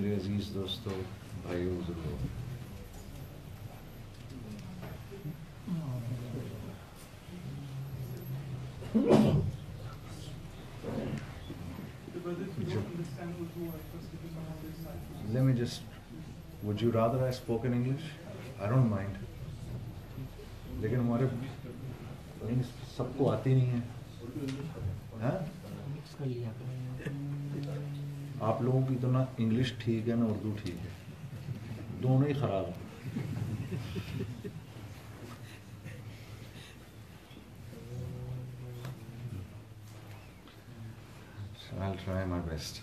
میرے عزیز دوستو بھائیو بزرگو، let me just, would you rather I spoke in English? I don't mind. لیکن ہمارے سب کو آتی نہیں ہے. آپ لوگوں کی تو نہ انگلش ٹھیک ہے نہ اردو ٹھیک ہے، دونوں ہی خراب ہیں. So I'll try my best.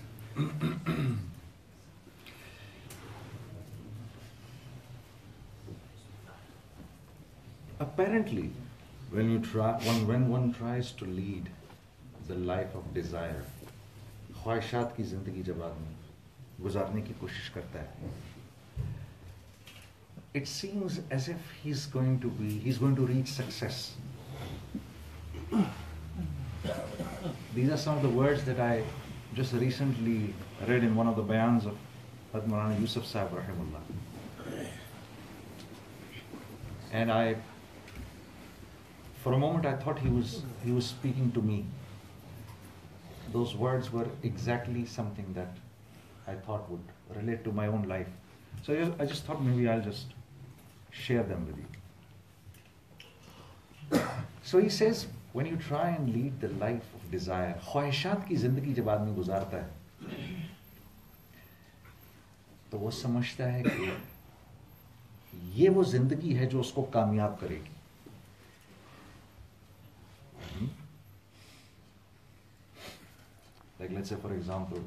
Apparently, when one tries to lead the life of desire, خواہشات کی زندگی جب آدمی گزارنے کی کوشش کرتا ہے, it seems as if he's going to reach success. These are some of the words that I just recently read in one of the bayans of Hazrat Maulana Yusuf Sahib Rahimullah. And for a moment I thought he was speaking to me. Those words were exactly something that I thought would relate to my own life. So I just thought maybe I'll just share them with you. So he says, when you try and lead the life of desire, خواہشات کی زندگی جب آدمی گزارتا ہے تو وہ سمجھتا ہے کہ یہ وہ زندگی ہے جو اس کو کامیاب کرے گی. Like let's say for example,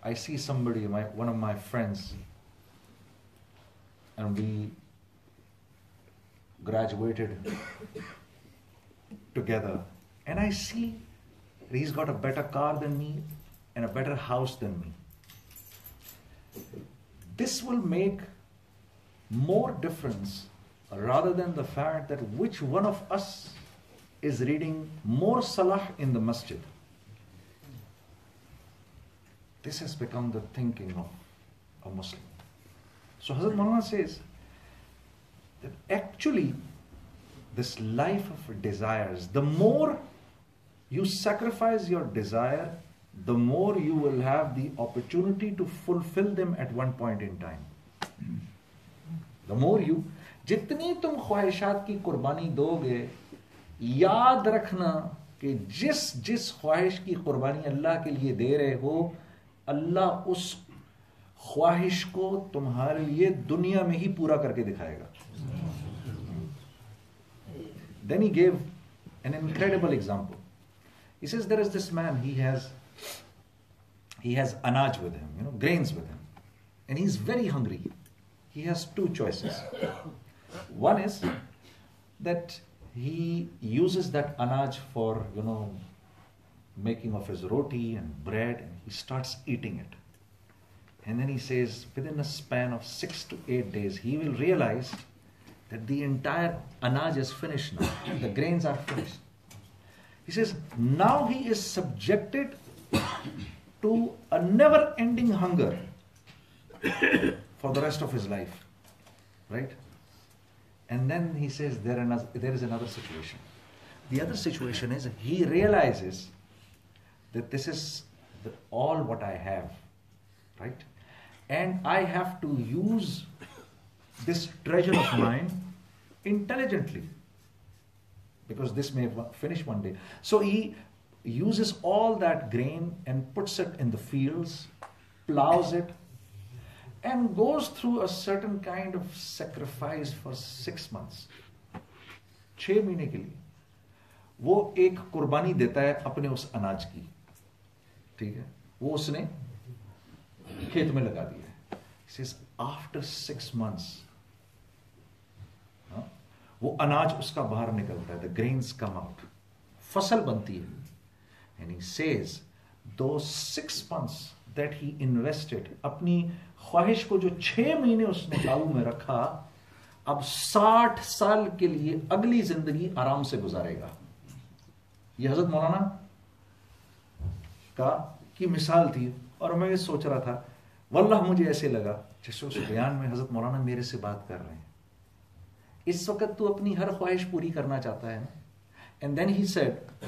I see somebody, one of my friends, and we graduated together, and I see he's got a better car than me and a better house than me. This will make more difference rather than the fact that which one of us is reading more salah in the masjid. This has become the thinking of a Muslim. So Hazrat Maulana says that actually this life of desires, the more you sacrifice your desire, the more you will have the opportunity to fulfill them at one point in time. The more you, جتنی تم خواہشات کی قربانی دو گے، یاد رکھنا کہ جس خواہش کی قربانی اللہ کے لیے دے رہے ہو، اللہ اس خواہش کو تمہارے لیے دنیا میں ہی پورا کر کے دکھائے گا. Then he gave an incredible example. He says there is this man, he has anaj with him, grains with him, and he's very hungry. He has two choices. One is that he uses that anaj for, making of his roti and bread, and he starts eating it. And then he says within a span of 6 to 8 days, he will realize that the entire anaj is finished now. The grains are finished. He says now he is subjected to a never-ending hunger for the rest of his life. Right? And then he says there is another situation. The other situation is he realizes that this is all what I have, right? And I have to use this treasure of mine intelligently, because this may finish one day. So he uses all that grain and puts it in the fields, plows it, and goes through a certain kind of sacrifice for 6 months. 6 مہینے کے لیے وہ ایک قربانی دیتا ہے اپنے اس اناج کی. ٹھیک ہے، وہ اس نے کھیت میں لگا دیا ہے. After 6 months وہ اناج اس کا باہر نکلتا ہے. The grains come out, فصل بنتی ہے. And he says those 6 months that he invested, اپنی خواہش کو جو 6 مہینے اس نے قابو میں رکھا، اب 60 سال کے لیے اگلی زندگی آرام سے گزارے گا. یہ حضرت مولانا کی مثال تھی. اور میں یہ سوچ رہا تھا واللہ مجھے ایسے لگا جیسے اس بیان میں حضرت مولانا میرے سے بات کر رہے ہیں. اس وقت تو اپنی ہر خواہش پوری کرنا چاہتا ہے نا. And then he said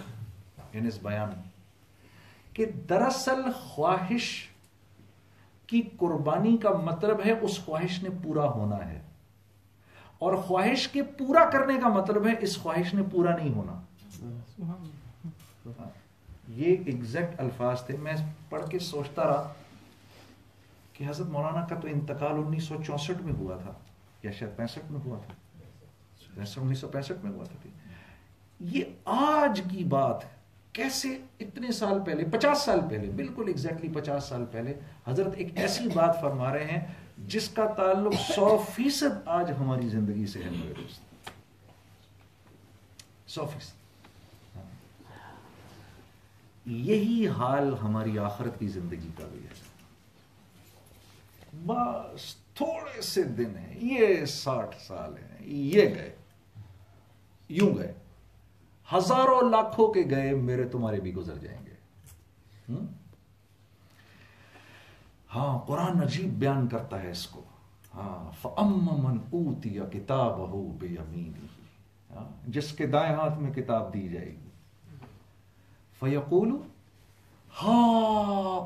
in اس بیان کہ دراصل خواہش کی قربانی کا مطلب ہے اس خواہش نے پورا ہونا ہے, اور خواہش کے پورا کرنے کا مطلب ہے اس خواہش نے پورا نہیں ہونا. یہ ایگزیکٹ الفاظ تھے. میں پڑھ کے سوچتا رہا کہ حضرت مولانا کا تو انتقال 1964 میں ہوا تھا, یا شاید 65 میں ہوا تھا, 1965 میں ہوا تھا. یہ آج کی بات ہے, کیسے اتنے سال پہلے, 50 سال پہلے, بالکل ایگزیکٹلی 50 سال پہلے حضرت ایک ایسی بات فرما رہے ہیں جس کا تعلق 100% آج ہماری زندگی سے ہے میرے دوست, 100%. یہی حال ہماری آخرت کی زندگی کا بھی ہے. بس تھوڑے سے دن ہیں, یہ 60 سال ہیں, یہ گئے, یوں گئے, ہزاروں لاکھوں کے گئے, میرے تمہارے بھی گزر جائیں گے. ہاں قرآن عجیب بیان کرتا ہے اس کو. ہاں فَأَمَّ مَنْ أُوتِيَ كِتَابَهُ بِيَمِينِهِ, جس کے دائیں ہاتھ میں کتاب دی جائے گی, فَيَقُولُ ہَا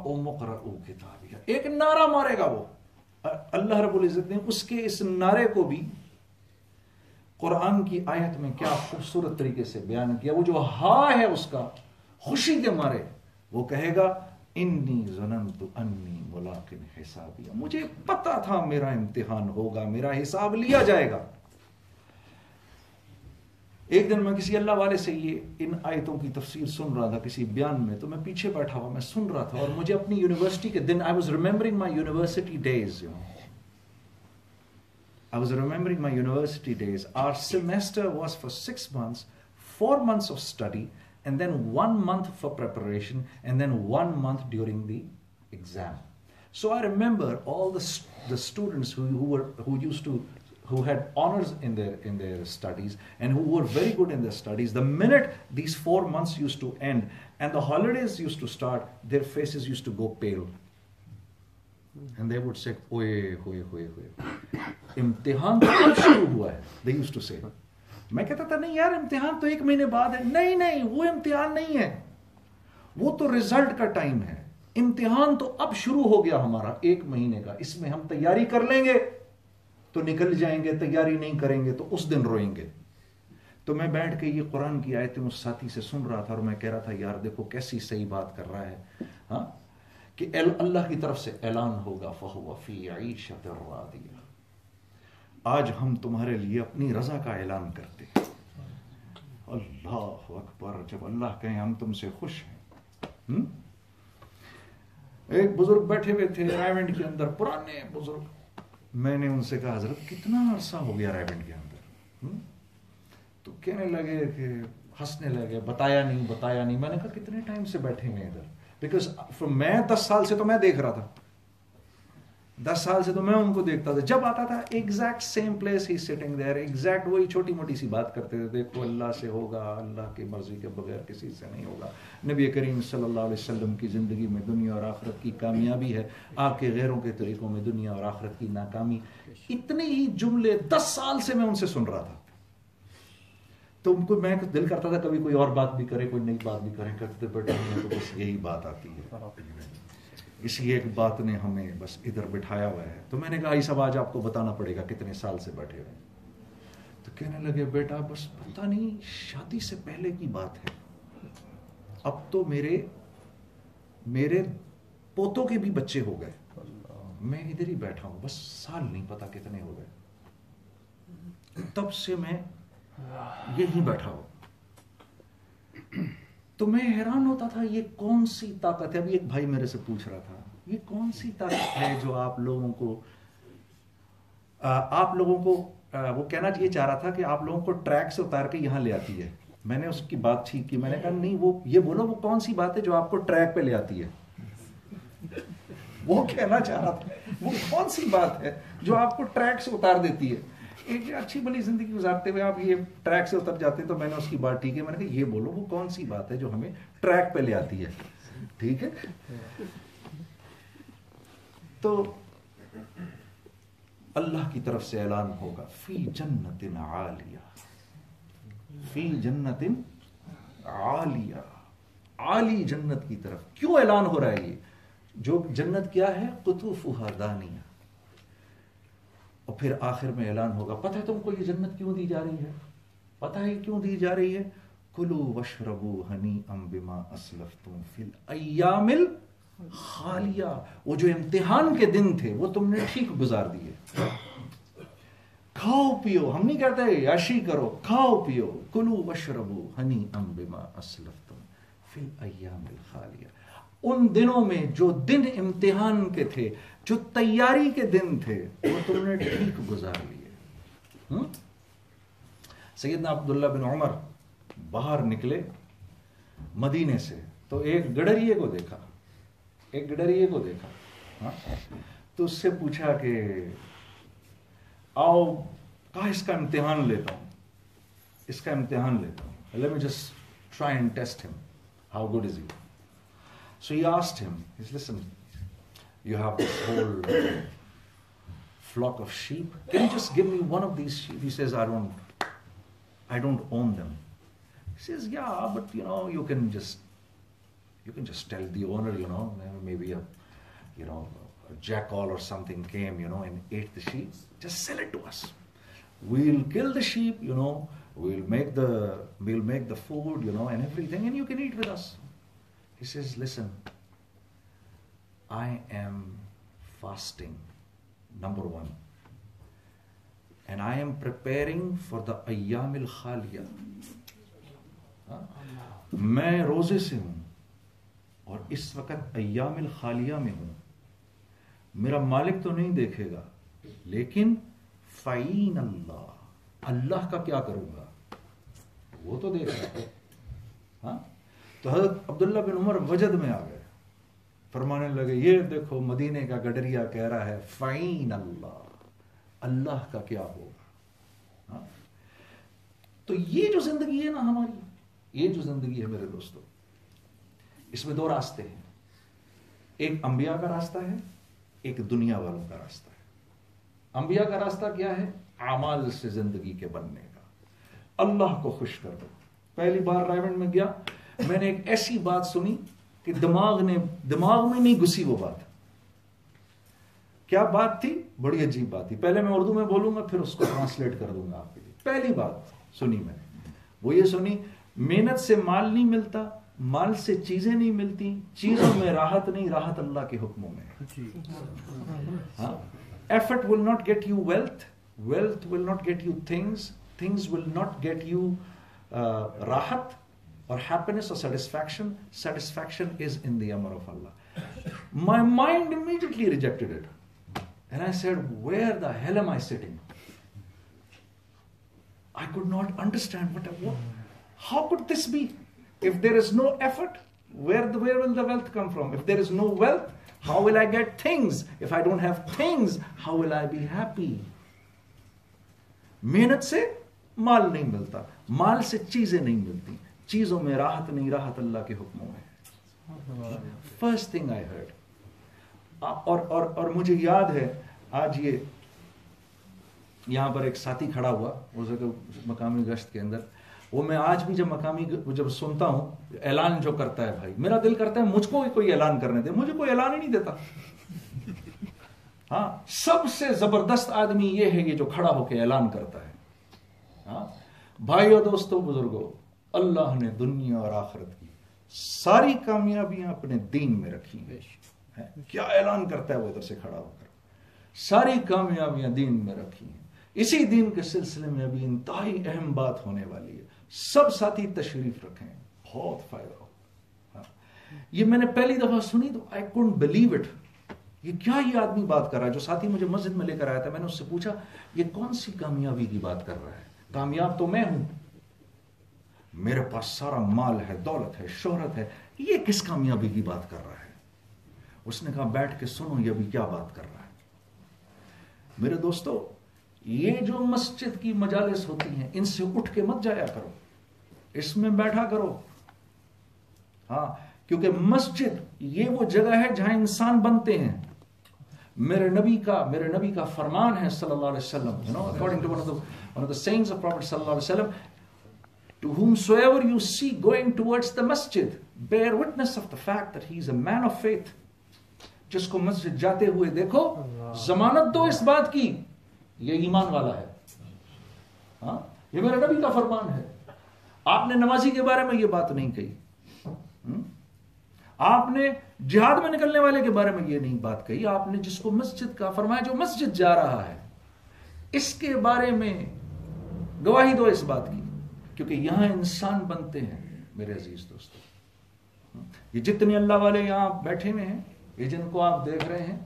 اُمُقْرَؤُ كِتَابِيَهْ, ایک نعرہ مارے گا وہ. اللہ رب العزت نے اس کے اس نعرے کو بھی قرآن کی آیت میں کیا خوبصورت طریقے سے بیان کیا. وہ جو ہاں ہے اس کا خوشی کے مارے وہ کہے گا انی ظننت انی ملاق حسابیہ, مجھے پتا تھا میرا امتحان ہوگا, میرا حساب لیا جائے گا. ایک دن میں کسی اللہ والے سے یہ ان آیتوں کی تفسیر سن رہا تھا کسی بیان میں, تو میں پیچھے بیٹھا ہوا میں سن رہا تھا, اور مجھے اپنی یونیورسٹی کے دن, I was remembering my university days, I was remembering my university days. Our semester was for 6 months, 4 months of study, and then 1 month for preparation, and then 1 month during the exam. So I remember all the students who had honors in their studies and who were very good in their studies. The minute these 4 months used to end and the holidays used to start, their faces used to go pale. And they would say, ہوئے امتحان تو اب شروع ہوا ہے, they used to say. میں کہتا تھا نہیں یار امتحان تو 1 مہینے بعد ہے. نہیں وہ امتحان نہیں ہے, وہ تو رزلٹ کا ٹائم ہے. امتحان تو اب شروع ہو گیا ہمارا 1 مہینے کا, اس میں ہم تیاری کر لیں گے تو نکل جائیں گے, تیاری نہیں کریں گے تو اس دن روئیں گے. تو میں بیٹھ کے یہ قرآن کی آیتیں اس ساتھی سے سن رہا تھا, اور میں کہہ رہا تھا یار دیکھو کیسی صحیح بات کر رہا ہے. ہاں کہ اللہ کی طرف سے اعلان ہوگا فَهُوَ فِي عِيشَةٍ رَاضِيَةٍ, آج ہم تمہارے لیے اپنی رضا کا اعلان کرتے ہیں. اللہ اکبر, جب اللہ کہیں ہم تم سے خوش ہیں. ایک بزرگ بیٹھے ہوئے تھے رائیونڈ کے اندر, پرانے بزرگ. میں نے ان سے کہا حضرت کتنا عرصہ ہو گیا رائیونڈ کے اندر؟ تو کہنے لگے کہ ہنسنے لگے, بتایا نہیں. میں نے کہا کتنے ٹائم سے بیٹھے ہوئے ادھر؟ بیکاز میں 10 سال سے تو میں دیکھ رہا تھا, 10 سال سے تو میں ان کو دیکھتا تھا. جب آتا تھا ایگزیکٹ سیم پلیس ہی سٹنگ دیئر, ایگزیکٹ وہی چھوٹی موٹی سی بات کرتے تھے, دیکھو اللہ سے ہوگا, اللہ کی مرضی کے بغیر کسی سے نہیں ہوگا. نبی کریم صلی اللہ علیہ وسلم کی زندگی میں دنیا اور آخرت کی کامیابی ہے, آپ کے غیروں کے طریقوں میں دنیا اور آخرت کی ناکامی. اتنے ہی جملے 10 سال سے میں ان سے سن رہا تھا. تو ان کو میں دل کرتا تھا کبھی کوئی اور بات بھی کرے, کوئی نئی بات بھی کرے, کرتے بیٹھے ہیں تو بس یہی بات آتی ہے. اسی ایک بات نے ہمیں بس ادھر بٹھایا ہوا ہے. تو میں نے کہا یہ سب آج آپ کو بتانا پڑے گا کتنے سال سے بیٹھے ہوئے. تو کہنے لگے بیٹا بس پتہ نہیں شادی سے پہلے کی بات ہے, اب تو میرے پوتوں کے بھی بچے ہو گئے, میں ادھر ہی بیٹھا ہوں, بس سال نہیں پتا کتنے ہو گئے, تب سے میں یہی بیٹھا ہوں. تو میں حیران ہوتا تھا یہ کون سی طاقت ہے. ابھی ایک بھائی میرے سے پوچھ رہا تھا یہ کون سی طاقت ہے جو آپ لوگوں کو وہ کہنا یہ چاہ رہا تھا کہ آپ لوگوں کو ٹریک سے اتار کے یہاں لے آتی ہے. میں نے اس کی بات ٹھیک کی, میں نے کہا نہیں وہ یہ بولو وہ کون سی بات ہے جو آپ کو ٹریک پہ لے آتی ہے. وہ کہنا چاہ رہا تھا وہ کون سی بات ہے جو آپ کو ٹریک سے اتار دیتی ہے. ایک اچھی بلی زندگی گزارتے ہوئے آپ یہ ٹریک سے اتر جاتے ہیں. تو میں نے اس کی بات ٹھیک ہے, میں نے کہا یہ بولو وہ کون سی بات ہے جو ہمیں ٹریک پہ لے آتی ہے. ٹھیک ہے, تو اللہ کی طرف سے اعلان ہوگا فی جنت عالیہ، فی جنت عالیہ، عالی جنت کی طرف. کیوں اعلان ہو رہا ہے یہ؟ جو جنت کیا ہے؟ قطوفها دانیہ. اور پھر آخر میں اعلان ہوگا پتہ ہے تم کو یہ جنت کیوں دی جا رہی ہے؟ پتہ ہے کیوں دی جا رہی ہے؟ کلوا واشربوا ہنیئا بما اسلفتم فی الایام الخالیہ. وہ جو امتحان کے دن تھے وہ تم نے ٹھیک گزار دیے. کھاؤ پیو، ہم نہیں کہتے عیاشی کرو، کھاؤ پیو. کلوا واشربوا ہنیئا بما اسلفتم فی الایام الخالیہ. ان دنوں میں جو دن امتحان کے تھے، جو تیاری کے دن تھے، وہ تم نے ٹھیک گزار لیے. سیدنا عبداللہ بن عمر باہر نکلے مدینے سے تو ایک گڈریے کو دیکھا، ایک گڈریے کو دیکھا. تو اس سے پوچھا کہ آؤ کہا اس کا امتحان لیتا ہوں، اس کا امتحان لیتا ہوں. Let me just try and test him. How good is he? So he asked him, he said, listen, you have this whole flock of sheep. Can you just give me one of these sheep? He says, I don't own them. He says, yeah, but you can just tell the owner, maybe a jackal or something came, and ate the sheep. Just sell it to us. We'll kill the sheep, we'll make the food, and everything, and you can eat with us. He says, listen, I am fasting, number one. And I am preparing for the Ayyam al-Khaliya. میں روزے سے ہوں اور اس وقت ایام الخالیہ میں ہوں. میرا مالک تو نہیں دیکھے گا، لیکن فَإِنَ اللَّهِ، اللہ کا کیا کروں گا، وہ تو دیکھ رہا ہے. تو حضرت عبداللہ بن عمر وجد میں آ گئے، فرمانے لگے یہ دیکھو مدینے کا گڈریا کہہ رہا ہے فَإِنَ اللَّهِ، اللہ کا کیا ہوگا. تو یہ جو زندگی ہے نا ہماری، یہ جو زندگی ہے میرے دوستو، اس میں دو راستے ہیں. ایک انبیاء کا راستہ ہے، ایک دنیا والوں کا راستہ ہے. انبیاء کا راستہ کیا ہے؟ اعمال سے زندگی کے بننے کا. اللہ کو خوش کر دو. پہلی بار رائمنڈ میں گیا، میں نے ایک ایسی بات سنی کہ دماغ میں نہیں گھسی وہ بات. کیا بات تھی؟ بڑی عجیب بات تھی. پہلے میں اردو میں بولوں گا پھر اس کو ٹرانسلیٹ کر دوں گا آپ کے لیے. پہلی بات سنی میں نے وہ یہ سنی، محنت سے مال نہیں ملتا، مال سے چیزیں نہیں ملتی، چیزوں میں راحت نہیں، راحت اللہ کے حکموں میں. Effort will not get you wealth, wealth will not get you things, things will not get you rahat or happiness or satisfaction. Satisfaction is in the amr of Allah. My mind immediately rejected it. And I said, where the hell am I sitting? I could not understand how could this be? If there is no effort, where will the wealth come from? If there is no wealth, how will I get things? If I don't have things, how will I be happy? محنت سے مال نہیں ملتا، مال سے چیزیں نہیں ملتی، چیزوں میں راحت نہیں، راحت اللہ کے حکموں میں. First thing I heard. اور مجھے یاد ہے آج یہ یہاں پر ایک ساتھی کھڑا ہوا مقامی گشت کے اندر، وہ میں آج بھی جب سنتا ہوں اعلان جو کرتا ہے، بھائی میرا دل کرتا ہے مجھ کو کوئی اعلان کرنے دے. مجھے کوئی اعلان ہی نہیں دیتا. ہاں، سب سے زبردست آدمی یہ ہے یہ جو کھڑا ہو کے اعلان کرتا ہے. ہاں بھائیو، دوستو، بزرگوں، اللہ نے دنیا اور آخرت کی ساری کامیابیاں اپنے دین میں رکھی ہیں. کیا اعلان کرتا ہے وہ ادھر سے کھڑا ہو کر؟ ساری کامیابیاں دین میں رکھی ہیں. اسی دین کے سلسلے میں ابھی انتہائی اہم بات ہونے والی ہے. سب ساتھی تشریف رکھیں، بہت فائدہ ہو. یہ میں نے پہلی دفعہ سنی تو I couldn't believe it. یہ کیا یہ آدمی بات کر رہا ہے؟ جو ساتھی مجھے مسجد میں لے کر آیا تھا، میں نے اس سے پوچھا یہ کون سی کامیابی کی بات کر رہا ہے؟ کامیاب تو میں ہوں، میرے پاس سارا مال ہے، دولت ہے، شہرت ہے، یہ کس کامیابی کی بات کر رہا ہے؟ اس نے کہا بیٹھ کے سنو یہ ابھی کیا بات کر رہا ہے. میرے دوستو، یہ جو مسجد کی مجالس ہوتی ہیں ان سے اٹھ کے مت جایا کرو، اس میں بیٹھا کرو. ہاں، کیونکہ مسجد یہ وہ جگہ ہے جہاں انسان بنتے ہیں. میرے نبی کا فرمان ہے صلی اللہ علیہ وسلم, you know, according to one of the sayings of Prophet sallallahu alaihi wasallam, to whomsoever you see going towards the masjid, bear witness of the fact that he is a man of faith. جس کو مسجد جاتے ہوئے دیکھو, ضمانت دو اس بات کی یہ ایمان والا ہے. ہاں, یہ میرے نبی کا فرمان ہے. آپ نے نمازی کے بارے میں یہ بات نہیں کہی, آپ نے جہاد میں نکلنے والے کے بارے میں یہ نہیں بات کہی. آپ نے جس کو مسجد کا فرمایا, جو مسجد جا رہا ہے, اس کے بارے میں گواہی دو اس بات کی, کیونکہ یہاں انسان بنتے ہیں میرے عزیز دوستو. یہ جتنے اللہ والے یہاں بیٹھے ہوئے ہیں, یہ جن کو آپ دیکھ رہے ہیں,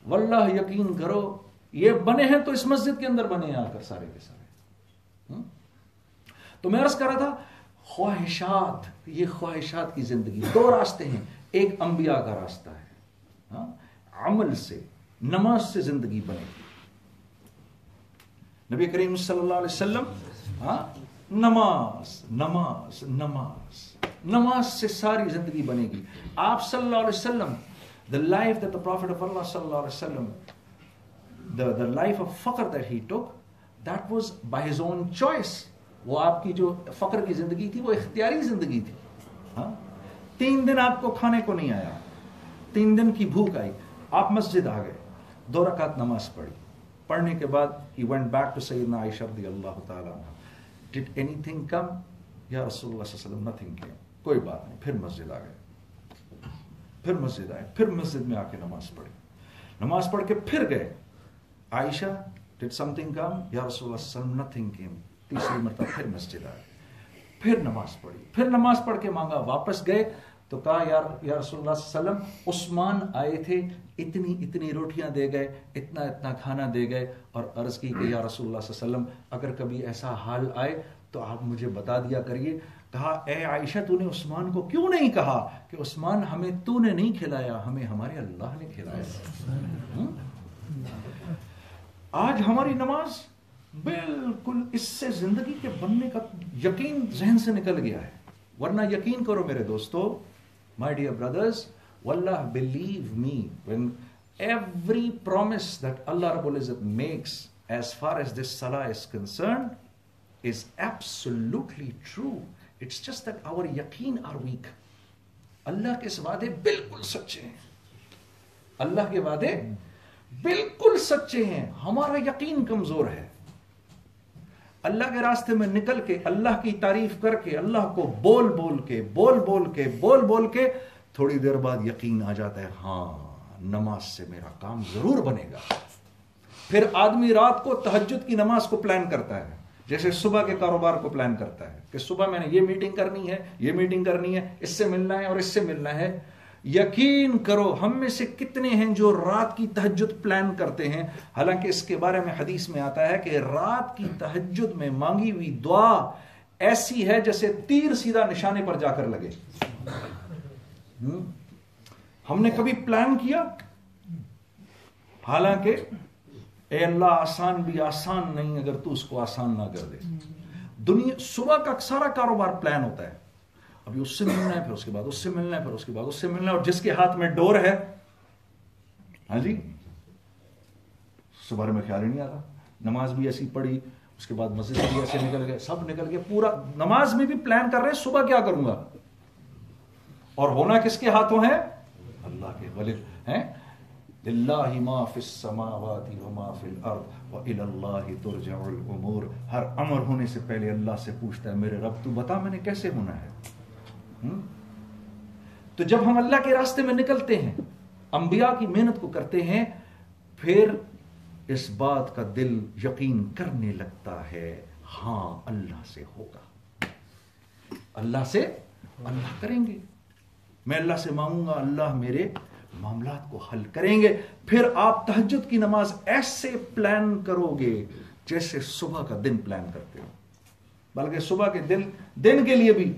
واللہ یقین کرو یہ بنے ہیں تو اس مسجد کے اندر بنے آ کر سارے کے سارے. تو میں عرض کر رہا تھا, خواہشات, یہ خواہشات کی زندگی. دو راستے ہیں, ایک انبیاء کا راستہ ہے, عمل سے, نماز سے زندگی بنے گی. نبی کریم صلی اللہ علیہ وسلم نماز نماز نماز نماز سے ساری زندگی بنے گی. آپ صلی اللہ علیہ وسلم, the life that the Prophet of Allah صلی اللہ علیہ وسلم, the life of فقر that he took, that was by his own choice. وہ آپ کی جو فقر کی زندگی تھی وہ اختیاری زندگی تھی. 3 دن آپ کو کھانے کو نہیں آیا, 3 دن کی بھوک آئی, آپ مسجد آ گئے, 2 رکعت نماز پڑھی. پڑھنے کے بعد he went back to سیدنا عائشہ رضی اللہ تعالیٰ عنہ. Did anything come? یا رسول اللہ صلی اللہ علیہ وسلم, nothing came. کوئی بات نہیں. پھر مسجد آ گئے, پھر مسجد آئے, پھر مسجد میں آ کے نماز پڑھی. نماز پڑھ کے پھر گئے. عائشہ, did something come? یا رسول اللہ صلی اللہ علیہ وسلم, nothing came. تیسری مرتبہ پھر مسجد آئے, پھر نماز پڑھی, پھر نماز پڑھ کے مانگا. واپس گئے تو کہا یا رسول اللہ صلی اللہ علیہ وسلم, عثمان آئے تھے, اتنی روٹیاں دے گئے, اتنا کھانا دے گئے, اور عرض کی کہ یا رسول اللہ صلی اللہ علیہ وسلم, اگر کبھی ایسا حال آئے تو آپ مجھے بتا دیا کریے. کہا اے عائشہ, تو نے عثمان کو کیوں نہیں کہا کہ عثمان ہمیں تو نے نہیں کھلایا, ہمیں ہمارے اللہ نے کھلایا. آج ہماری نماز بالکل اس سے زندگی کے بننے کا یقین ذہن سے نکل گیا ہے. ورنہ یقین کرو میرے دوستو, my dear brothers, wallah, believe me, when every promise that Allah Rabbul Izzat makes as far as this salah is concerned is absolutely true. It's just that our yaqeen are weak. اللہ کے اس وعدے بالکل سچے ہیں, اللہ کے وعدے بالکل سچے ہیں, ہمارا یقین کمزور ہے. اللہ کے راستے میں نکل کے, اللہ کی تعریف کر کے, اللہ کو بول بول کے تھوڑی دیر بعد یقین آ جاتا ہے, ہاں نماز سے میرا کام ضرور بنے گا. پھر آدمی رات کو تہجد کی نماز کو پلان کرتا ہے, جیسے صبح کے کاروبار کو پلان کرتا ہے کہ صبح میں نے یہ میٹنگ کرنی ہے, یہ میٹنگ کرنی ہے, اس سے ملنا ہے اور اس سے ملنا ہے. یقین کرو ہم میں سے کتنے ہیں جو رات کی تہجد پلان کرتے ہیں, حالانکہ اس کے بارے میں حدیث میں آتا ہے کہ رات کی تہجد میں مانگی ہوئی دعا ایسی ہے جیسے تیر سیدھا نشانے پر جا کر لگے. ہم نے کبھی پلان کیا, حالانکہ اے اللہ آسان بھی آسان نہیں اگر تو اس کو آسان نہ کر دے. دنیا صبح کا سارا کاروبار پلان ہوتا ہے, ابھی اس سے ملنا ہے, پھر اس کے بعد اس سے ملنا ہے, پھر اس کے بعد اس سے ملنا ہے, اور جس کے ہاتھ میں ڈور ہے, ہاں جی, صبح میں خیال ہی نہیں آتا. نماز بھی ایسی پڑھی, اس کے بعد مسجد بھی ایسے نکل گئے, سب نکل گئے, پورا نماز میں بھی پلان کر رہے ہیں صبح کیا کروں گا, اور ہونا کس کے ہاتھوں ہے, اللہ کے. ولی ہیں للہ ما فی السماوات وما فی الارض وإلی اللہ ترجع الامور. ہر امر ہونے سے پہلے اللہ سے پوچھتا ہے میرے رب تو بتا میں نے کیسے ہونا ہے. تو جب ہم اللہ کے راستے میں نکلتے ہیں, انبیاء کی محنت کو کرتے ہیں, پھر اس بات کا دل یقین کرنے لگتا ہے, ہاں اللہ سے ہوگا, اللہ سے اللہ کریں گے, میں اللہ سے مانگوں گا, اللہ میرے معاملات کو حل کریں گے. پھر آپ تہجد کی نماز ایسے پلان کرو گے جیسے صبح کا دن پلان کرتے ہو, بلکہ صبح کے دن کے لیے بھی.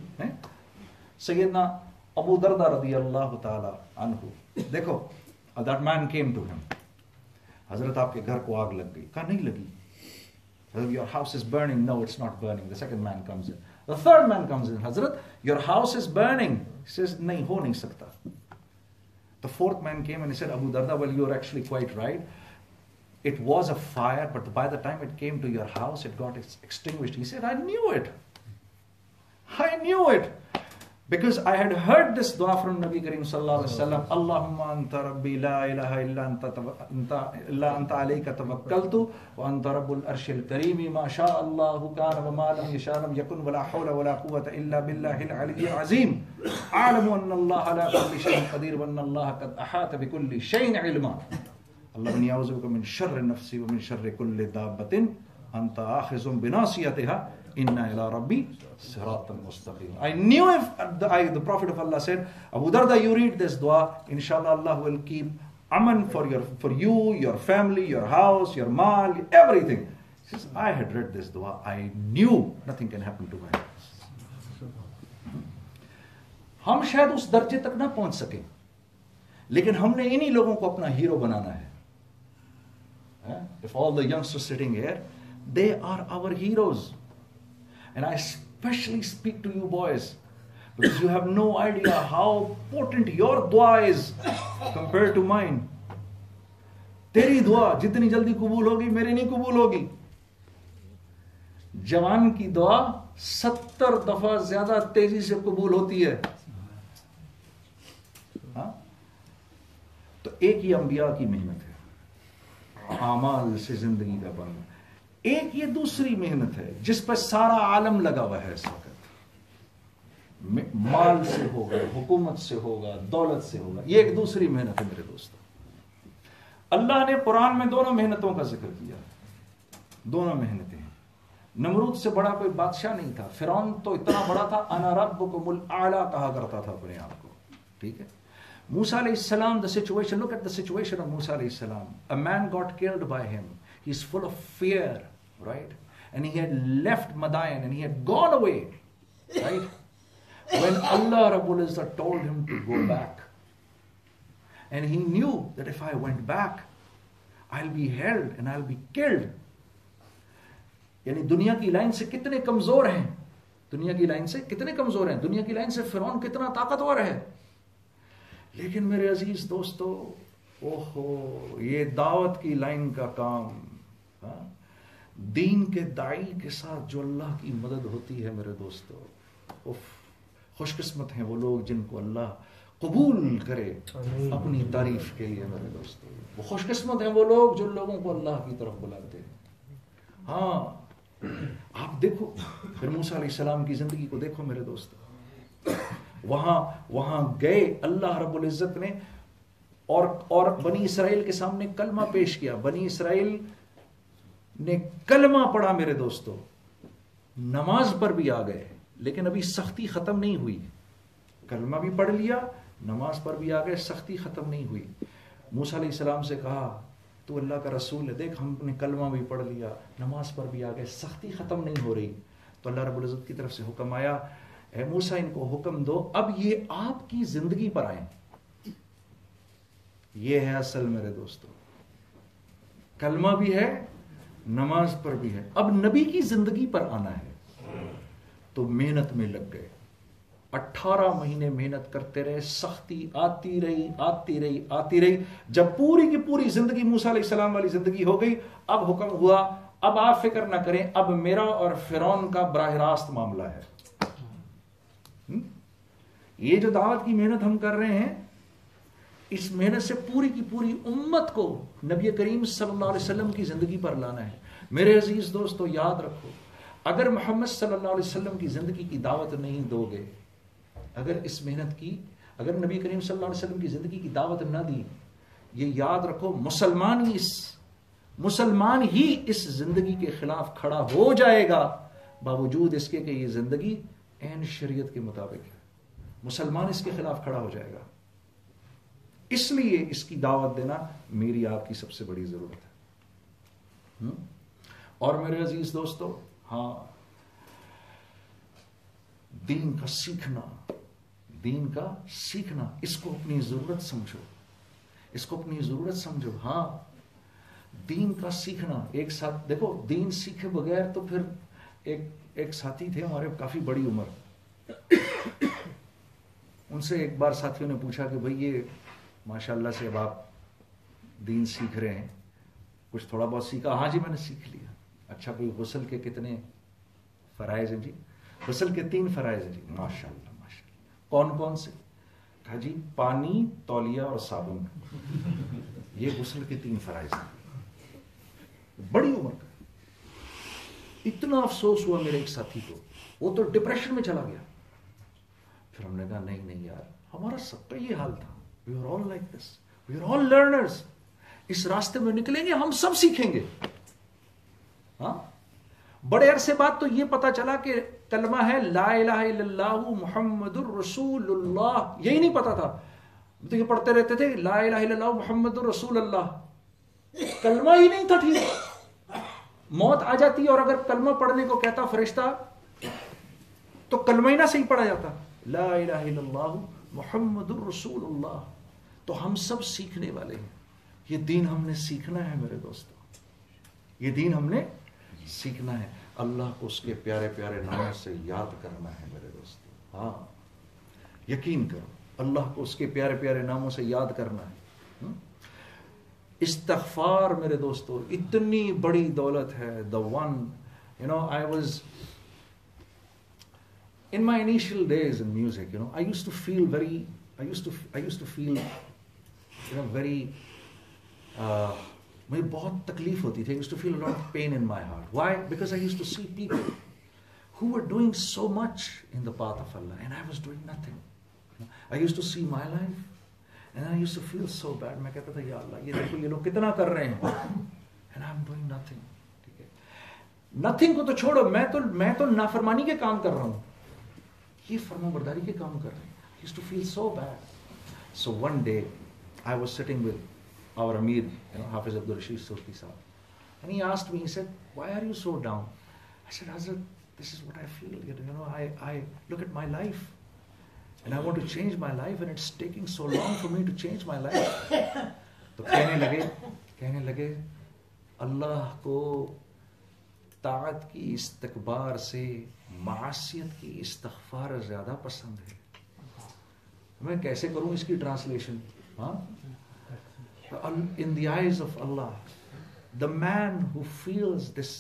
سیدنا ابو دردہ رضی اللہ تعالی عنہ, دیکھو, that man came to him, حضرت آپ کے گھر کو آگ لگ گئی. کہا نہیں لگی. حضرت your house is burning. No, it's not burning. The second man comes in. The third man comes in. حضرت your house is burning. He says نہیں ہو نہیں سکتا. The fourth man came and he said, Abu Darda, well, you're actually quite right. It was a fire, but by the time it came to your house, it got extinguished. He said, I knew it. I knew it. Because I had heard this dua from Nabi Kareem sallallahu alaihi wasallam, Allahumma anta rabbi la ilaha illa anta alayka tawakkaltu wa anta rabbul arshil karimi ma sha Allahu kana wa ma lam yasha lam yakun wa la hawla wa la quwwata illa billahi al-aliyyil azim. A'lamu anna Allah ala kulli shay'in qadir wa anna Allah qad ahata bi kulli shay'in ilma. Allahumma ya'udhu bika min sharri nafsi wa min sharri kulli dabbatin anta akhizun bi nasiyatiha. Inna ila rabbi siratan mustaqim. I knew if the Prophet of Allah said, Abu Darda, you read this dua, inshallah Allah will keep aman for you, your family, your house, your mal, everything. He says, I had read this dua, I knew nothing can happen to my house. ہم شاید اس درجے تک نہ پہنچ سکیں لیکن ہم نے انہی لوگوں کو اپنا ہیرو بنانا ہے. If all the youngsters sitting here, they are our heroes. And I especially speak to you boys because you have no idea how potent your dua is compared to mine. تیری دعا جتنی جلدی قبول ہوگی میری نہیں قبول ہوگی. جوان کی دعا 70 دفعہ زیادہ تیزی سے قبول ہوتی ہے. تو ایک یہ انبیاء کی محنت ہے, اعمال سے زندگی کا بننا. ایک یہ دوسری محنت ہے جس پر سارا عالم لگا ہوا ہے اس وقت. مال سے ہوگا, حکومت سے ہوگا, دولت سے ہوگا. یہ ایک دوسری محنت ہے میرے دوستو. اللہ نے قرآن میں دونوں محنتوں کا ذکر کیا. دونوں محنتیں ہیں. نمرود سے بڑا کوئی بادشاہ نہیں تھا. فرعون تو اتنا بڑا تھا, انا ربکم الاعلی کہا کرتا تھا اپنے آپ کو. ٹھیک ہے. موسیٰ علیہ السلام, the situation, look at the situation of Musa alayhi salam. A man got killed by him. He's full of fear, right? And he had left Madain and he had gone away, right? When Allah Rabbul Izzat told him to go back, and he knew that if I went back, I'll be held and I'll be killed. یعنی دنیا کی line سے کتنے کمزور ہیں, دنیا کی line سے کتنے کمزور ہیں, دنیا کی لائن سے فرعون کتنا طاقتور ہے. لیکن میرے عزیز دوستو, اوہو, یہ دعوت کی لائن کا کام, دین کے داعی کے ساتھ جو اللہ کی مدد ہوتی ہے میرے دوستو, خوش قسمت ہیں وہ لوگ جن کو اللہ قبول کرے اپنی تعریف کے لیے میرے دوستو. وہ خوش قسمت ہیں وہ لوگ جو لوگوں کو اللہ کی طرف بلاتے ہیں. ہاں, آپ دیکھو پھر موسیٰ علیہ السلام کی زندگی کو دیکھو میرے دوستو. وہاں گئے, اللہ رب العزت نے اور بنی اسرائیل کے سامنے کلمہ پیش کیا. بنی اسرائیل نے کلمہ پڑھا میرے دوستو, نماز پر بھی آ گئے لیکن ابھی سختی ختم نہیں ہوئی. کلمہ بھی پڑھ لیا, نماز پر بھی آ گئے, سختی ختم نہیں ہوئی. موسیٰ علیہ السلام سے کہا تو اللہ کا رسول ہے, دیکھ ہم نے کلمہ بھی پڑھ لیا, نماز پر بھی آ گئے, سختی ختم نہیں ہو رہی. تو اللہ رب العزت کی طرف سے حکم آیا, اے موسیٰ ان کو حکم دو اب یہ آپ کی زندگی پر آئیں. یہ ہے اصل میرے دوستو, کلمہ بھی ہے, نماز پر بھی ہے, اب نبی کی زندگی پر آنا ہے. تو محنت میں لگ گئے, 18 مہینے محنت کرتے رہے, سختی آتی رہی. جب پوری کی پوری زندگی موسیٰ علیہ السلام والی زندگی ہو گئی, اب حکم ہوا اب آپ فکر نہ کریں, اب میرا اور فرعون کا براہ راست معاملہ ہے. یہ جو دعوت کی محنت ہم کر رہے ہیں, اس محنت سے پوری کی پوری امت کو نبی کریم صلی اللہ علیہ وسلم کی زندگی پر لانا ہے. میرے عزیز دوستو یاد رکھو, اگر محمد صلی اللہ علیہ وسلم کی زندگی کی دعوت نہیں دو گے, اگر اس محنت کی, اگر نبی کریم صلی اللہ علیہ وسلم کی زندگی کی دعوت نہ دی, یہ یاد رکھو مسلمان ہی اس زندگی کے خلاف کھڑا ہو جائے گا, باوجود اس کے کہ یہ زندگی عین شریعت کے مطابق ہے. مسلمان اس کے خلاف کھڑا ہو جائے گا. اس لیے اس کی دعوت دینا میری آپ کی سب سے بڑی ضرورت ہے. اور میرے عزیز دوستو, ہاں, دین کا سیکھنا, اس کو اپنی ضرورت سمجھو, ہاں, دین کا سیکھنا. ایک ساتھ دیکھو, دین سیکھے بغیر تو پھر ایک ساتھی تھے ہمارے کافی بڑی عمر, ان سے ایک بار ساتھیوں نے پوچھا کہ بھئی یہ ماشاء اللہ سے اب آپ دین سیکھ رہے ہیں, کچھ تھوڑا بہت سیکھا؟ ہاں جی میں نے سیکھ لیا. اچھا کوئی غسل کے کتنے فرائض ہیں جی؟ غسل کے 3 فرائض ہیں جی. ماشاء اللہ ماشاء اللہ. کون کون سے؟ کہا جی پانی, تولیہ اور صابن, یہ غسل کے 3 فرائض ہیں. بڑی عمر کا. اتنا افسوس ہوا میرے ایک ساتھی کو, وہ تو ڈپریشن میں چلا گیا. پھر ہم نے کہا نہیں نہیں یار, ہمارا سب کا یہ حال تھا. We are all like this, we are all learners. اس راستے میں نکلیں گے ہم سب سیکھیں گے. ہاں بڑے عرصے بعد تو یہ پتا چلا کہ کلمہ ہے لا الہ الا اللہ محمد الرسول اللہ, یہی نہیں پتا تھا. تو یہ پڑھتے رہتے تھے لا الہ الا اللہ محمد الرسول اللہ, کلمہ ہی نہیں تھا ٹھیک. موت آ جاتی اور اگر کلمہ پڑھنے کو کہتا فرشتہ تو کلمہ ہی نہ صحیح پڑھا جاتا, لا الہ الا اللہ محمد الرسول اللہ. تو ہم سب سیکھنے والے ہیں. یہ دین ہم نے سیکھنا ہے میرے دوستوں, یہ دین ہم نے سیکھنا ہے. اللہ کو اس کے پیارے پیارے ناموں سے یاد کرنا ہے میرے دوستوں. ہاں یقین کرو, اللہ کو اس کے پیارے پیارے ناموں سے یاد کرنا ہے. استغفار میرے دوستوں اتنی بڑی دولت ہے. the one, you know, I was in my initial days in music, you know, I used to feel very, I used to feel, you know, very مجھے بہت تکلیف ہوتی تھی. I used to feel a lot of pain in my heart. Why? Because I used to see people who were doing so much in the path of Allah and I was doing nothing. I used to see my life and I used to feel so bad. میں کہتا تھا یا اللہ یہ دیکھو یہ لوگ کتنا کر رہے ہیں and I'm doing nothing. ٹھیک ہے, nothing کو تو چھوڑو, میں تو نافرمانی کے کام کر رہا ہوں, یہ فرمانبرداری کے کام کر رہے ہیں. I used to feel so bad. So one day I was sitting with our Amir, you know, Hafiz Abdul Rashid Surti Sahab, and he asked me, he said, why are you so down? I said, Hazrat, this is what I feel. You know, I look at my life and I want to change my life and it's taking so long for me to change my life. تو کہنے لگے اللہ کو طاعت کی استکبار سے معصیت کی استغفار زیادہ پسند ہے. میں کیسے کروں اس کی ٹرانسلیشن؟ ہاں, in the eyes of Allah, the man who feels this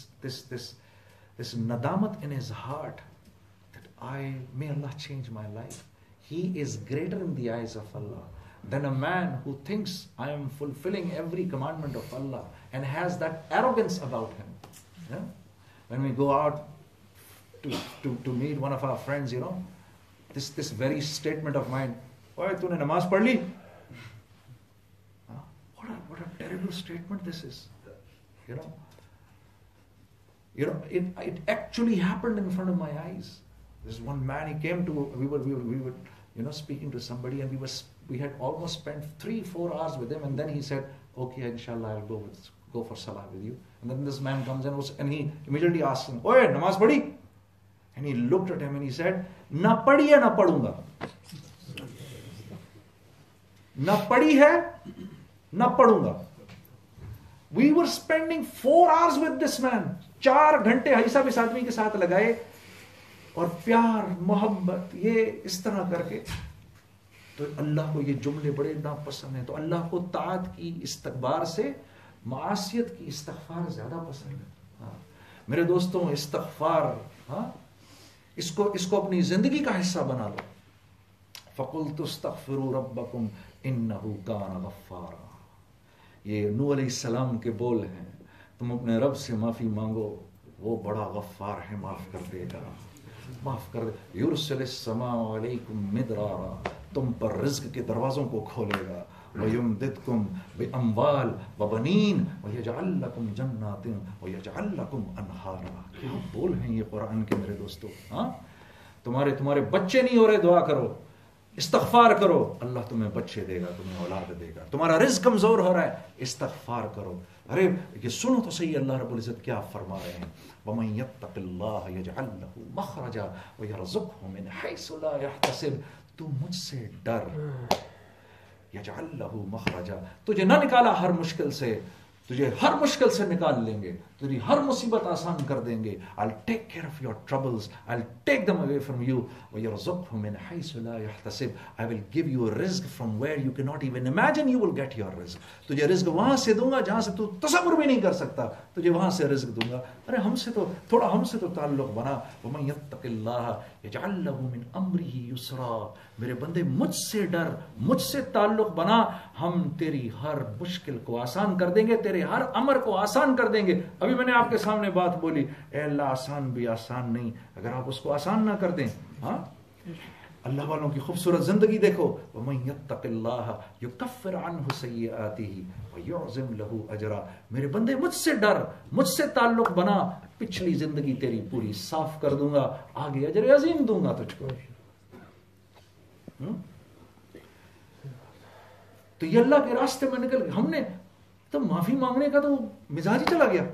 nadamat in his heart that may Allah change my life, he is greater in the eyes of Allah than a man who thinks I am fulfilling every commandment of Allah and has that arrogance about him. Yeah? When we go out to meet one of our friends, you know, this very statement of mine, oye tune namaz pad li? What a terrible statement this is. You know, it actually happened in front of my eyes. This one man, he came to, we were you know, speaking to somebody and we had almost spent 3-4 hours with him, and then he said, okay, inshallah I'll go for salah with you. And then this man comes and he immediately asks him, oye namaz padi? And he looked at him and he said, na padi hai na padunga. Na padi hai نہ پڑھوں گا. We were spending 4 hours with this man. 4 گھنٹے حاجی صاحب اس آدمی کے ساتھ لگائے اور پیار محبت یہ اس طرح کر کے. تو اللہ کو یہ جملے بڑے ناپسند ہیں. تو اللہ کو طاعت کی استکبار سے معصیت کی استغفار زیادہ پسند ہے. ہاں میرے دوستوں استغفار, ہاں اس کو اپنی زندگی کا حصہ بنا لو. فَقُلْتُ اسْتَغْفِرُوا رَبَّكُمْ إِنَّهُ كَانَ غَفَّارًا. یہ نوح علیہ السلام کے بول ہیں, تم اپنے رب سے معافی مانگو, وہ بڑا غفار ہے, معاف کر دے گا, معاف کر دے. یرسل السماء علیکم مدرارا, تم پر رزق کے دروازوں کو کھولے گا. وَيُمْدِدْكُمْ بِأَمْوَالٍ وَبَنِينَ وَيَجْعَلْ لَكُمْ جَنَّاتٍ وَيَجْعَلْ لَكُمْ أَنْهَارًا. کیا بول ہیں یہ قرآن کے میرے دوستو. ہاں تمہارے بچے نہیں ہو رہے, دعا کرو, استغفار کرو, اللہ تمہیں بچے دے گا, تمہیں اولاد دے گا. تمہارا رزق کمزور ہو رہا ہے, استغفار کرو. ارے یہ سنو تو صحیح اللہ رب العزت کیا فرما رہے ہیں. وَمَن يَتَّقِ اللَّهَ يَجْعَلْ لَهُ مَخْرَجًا وَيَرْزُقْهُ مِنْ حَيْثُ لَا يَحْتَسِبُ. تو مجھ سے ڈر. يَجْعَلْ لَهُ مَخْرَجًا, تجھے نہ نکالا ہر مشکل سے تجھے ہر مشکل سے نکال لیں گے, تیری ہر مصیبت آسان کر دیں گے. I'll take care of your troubles, I'll take them away from you. وَيَرْزُقْهُ مِنْ حَيْثُ لَا يَحْتَسِبْ, I will give you a rizq from where you cannot even imagine you will get your rizq. تجھے رزق وہاں سے دوں گا جہاں سے تو تصور بھی نہیں کر سکتا, تجھے وہاں سے رزق دوں گا. ارے ہم سے تو تعلق بنا. وَمَنْ يَتَّقِ اللَّهَ يَجْعَلْ لَهُ مِنْ أَمْرِهِ يُسْرًا, میرے بندے مجھ سے ڈر, مجھ سے تعلق بنا, ہم تیری ہر مشکل کو آسان کر دیں گے, تیرے ہر امر کو آسان کر دیں گے. ابھی میں نے آپ کے سامنے بات بولی, اے اللہ آسان بھی آسان نہیں اگر آپ اس کو آسان نہ کر دیں. ہاں, اللہ والوں کی خوبصورت زندگی دیکھو. وَمَن يَتَّقِ اللَّهَ يُكَفِّرْ عَنْهُ سَيِّئَاتِهِ وَيُعْظِمْ لَهُ أَجْرًا, میرے بندے مجھ سے ڈر, مجھ سے تعلق بنا, پچھلی زندگی تیری پوری صاف کر دوں گا, آگے اجر عظیم دوں گا تجھ کو. تو یہ اللہ کے راستے میں نکل گئے. ہم نے تو معافی مانگنے کا تو مزاج ہی چلا گیا.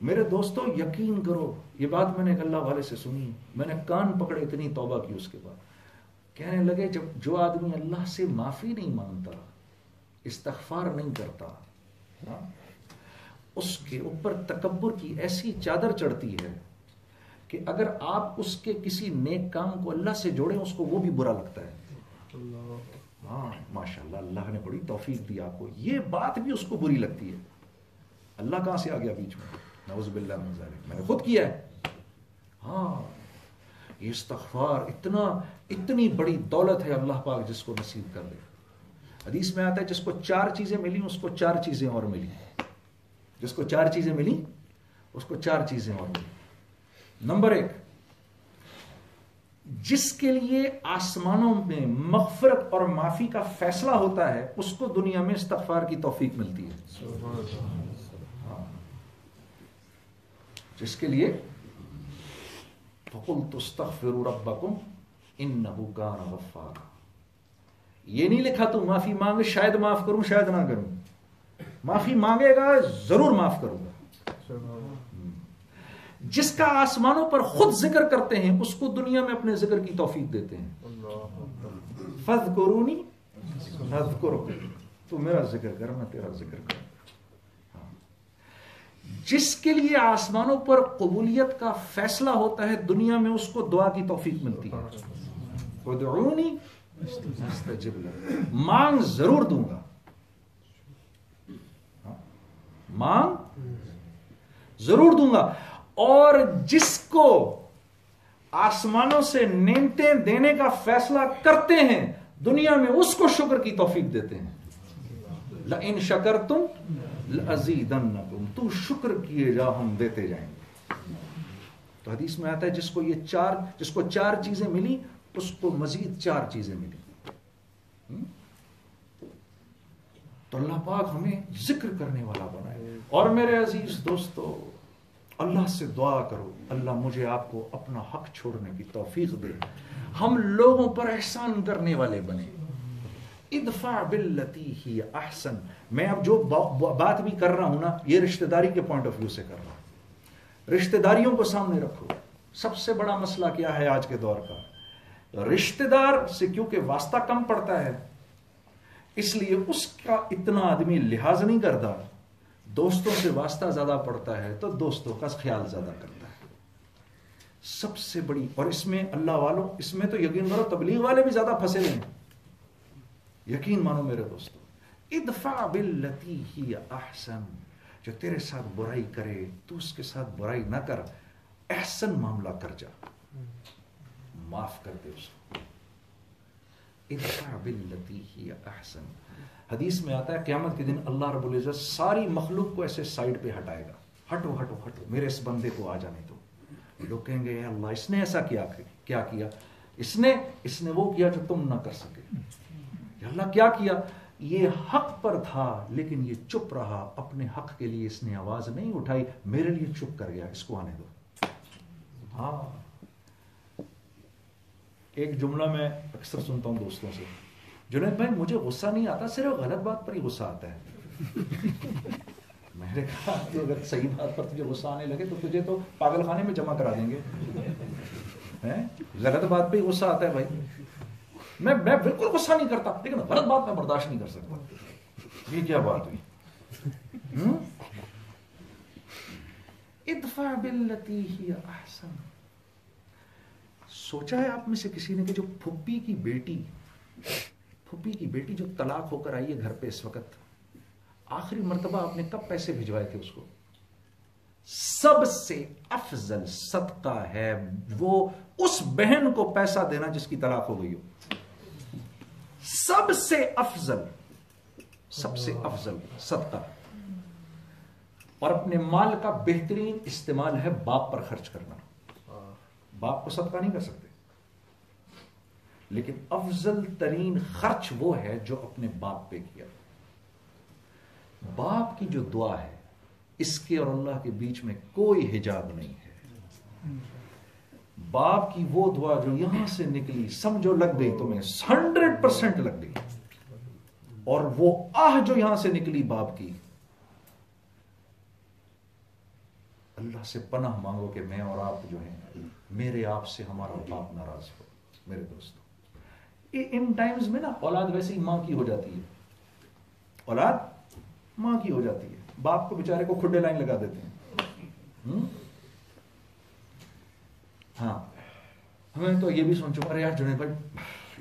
میرے دوستو یقین کرو, یہ بات میں نے ایک اللہ والے سے سنی, میں نے کان پکڑے, اتنی توبہ کی اس کے بعد. کہنے لگے جب جو آدمی اللہ سے معافی نہیں مانگتا, استغفار نہیں کرتا, اس کے اوپر تکبر کی ایسی چادر چڑھتی ہے کہ اگر آپ اس کے کسی نیک کام کو اللہ سے جوڑیں اس کو وہ بھی برا لگتا ہے. ہاں ماشاءاللہ, اللہ نے بڑی توفیق دی آپ کو, یہ بات بھی اس کو بری لگتی ہے. اللہ کہاں سے آ گیا بیچ میں, نعوذ باللہ من ذالک, میں نے خود کیا ہے. ہاں, یہ استغفار اتنی بڑی دولت ہے اللہ پاک جس کو نصیب کر دے. حدیث میں آتا ہے جس کو 4 چیزیں ملی اس کو 4 چیزیں اور ملی, جس کو 4 چیزیں ملی اس کو 4 چیزیں اور ملی. نمبر 1, جس کے لیے آسمانوں میں مغفرت اور معافی کا فیصلہ ہوتا ہے اس کو دنیا میں استغفار کی توفیق ملتی ہے. جس کے لیے فَقُلْتُ اسْتَغْفِرُوا رَبَّكُمْ إِنَّهُ كَانَ غَفَّارًا, یہ نہیں لکھا تو معافی مانگ, شاید معاف کروں شاید نہ کروں, معافی مانگے گا ضرور معاف کروں گا. جس کا آسمانوں پر خود ذکر کرتے ہیں اس کو دنیا میں اپنے ذکر کی توفیق دیتے ہیں. فَاذْكُرُونِي أَذْكُرْكُمْ, تو میرا ذکر کر میں تیرا ذکر کروں. جس کے لیے آسمانوں پر قبولیت کا فیصلہ ہوتا ہے دنیا میں اس کو دعا کی توفیق ملتی ہے. ادعونی استجب لکم, مانگ ضرور دوں گا, مانگ ضرور دوں گا. اور جس کو آسمانوں سے نعمتیں دینے کا فیصلہ کرتے ہیں دنیا میں اس کو شکر کی توفیق دیتے ہیں. لئن شکرتم لأزیدنکم, تو شکر کیے جا ہم دیتے جائیں گے. تو حدیث میں آتا ہے جس کو 4 چیزیں ملی اس کو مزید 4 چیزیں ملی. تو اللہ پاک ہمیں ذکر کرنے والا بنائے. اور میرے عزیز دوستو, اللہ سے دعا کرو اللہ مجھے آپ کو اپنا حق چھوڑنے کی توفیق دے, ہم لوگوں پر احسان کرنے والے بنے. ادفع باللتی ہی احسن, میں اب جو بات بھی کر رہا ہوں نا یہ رشتہ داری کے پوائنٹ آف ویو سے کر رہا ہوں. رشتہ داریوں کو سامنے رکھو. سب سے بڑا مسئلہ کیا ہے آج کے دور کا, رشتہ دار سے کیونکہ واسطہ کم پڑتا ہے اس لیے اس کا اتنا آدمی لحاظ نہیں کرتا. دوستوں سے واسطہ زیادہ پڑتا ہے تو دوستوں کا خیال زیادہ کرتا ہے. سب سے بڑی, اور اس میں اللہ والوں, اس میں تو یقین کرو تبلیغ والے بھی زیادہ پھنسے ہوئے ہیں. یقین مانو میرے دوستو, ادفع باللتی ہی احسن, جو تیرے ساتھ برائی کرے تو اس کے ساتھ برائی نہ کر, احسن معاملہ کر جا, معاف کر دے اس کو. ادفع باللتی ہی احسن. حدیث میں آتا ہے قیامت کے دن اللہ رب العزت ساری مخلوق کو ایسے سائڈ پہ ہٹائے گا, ہٹو ہٹو ہٹو میرے اس بندے کو آ جانے دو. لوگ کہیں گے اللہ اس نے ایسا کیا اس نے وہ کیا جو تم نہ کر سکے. اللہ کیا کیا, یہ حق پر تھا لیکن یہ چپ رہا, اپنے حق کے لیے اس نے آواز نہیں اٹھائی, میرے لیے چپ کر گیا, اس کو آنے دو. ہاں, ایک جملہ میں اکثر سنتا ہوں دوستوں سے, جنید بھائی مجھے غصہ نہیں آتا, صرف غلط بات پر ہی غصہ آتا ہے. میں نے کہا کہ اگر صحیح بات پر تجھے غصہ آنے لگے تو تجھے تو پاگل خانے میں جمع کرا دیں گے. غلط بات پہ ہی غصہ آتا ہے بھائی. میں بالکل غصہ نہیں کرتا لیکن غلط بات میں برداشت نہیں کر سکتا. یہ کیا بات ہوئی؟ ادفع باللتی ہی احسن. سوچا ہے آپ میں سے کسی نے کہ جو پھپھی کی بیٹی جو طلاق ہو کر آئی ہے گھر پہ اس وقت, آخری مرتبہ آپ نے کب پیسے بھجوائے تھے اس کو؟ سب سے افضل صدقہ ہے وہ اس بہن کو پیسہ دینا جس کی طلاق ہو گئی ہو. سب سے افضل صدقہ. اور اپنے مال کا بہترین استعمال ہے باپ پر خرچ کرنا. باپ کو صدقہ نہیں کر سکتے, لیکن افضل ترین خرچ وہ ہے جو اپنے باپ پہ کیا. باپ کی جو دعا ہے اس کے اور اللہ کے بیچ میں کوئی حجاب نہیں ہے. باپ کی وہ دعا جو یہاں سے نکلی سمجھو لگ گئی تمہیں 100% لگ گئی, اور وہ آہ جو یہاں سے نکلی باپ کی, اللہ سے پناہ مانگو کہ میں اور آپ جو ہیں میرے آپ سے ہمارا باپ ناراض ہو. میرے دوستو, ان ٹائمز میں نا اولاد ویسے ہی ماں کی ہو جاتی ہے, اولاد ماں کی ہو جاتی ہے, باپ کو بیچارے کو کھڈے لائن لگا دیتے ہیں. ہاں ہمیں تو یہ بھی سن چکا یار جنید بھائی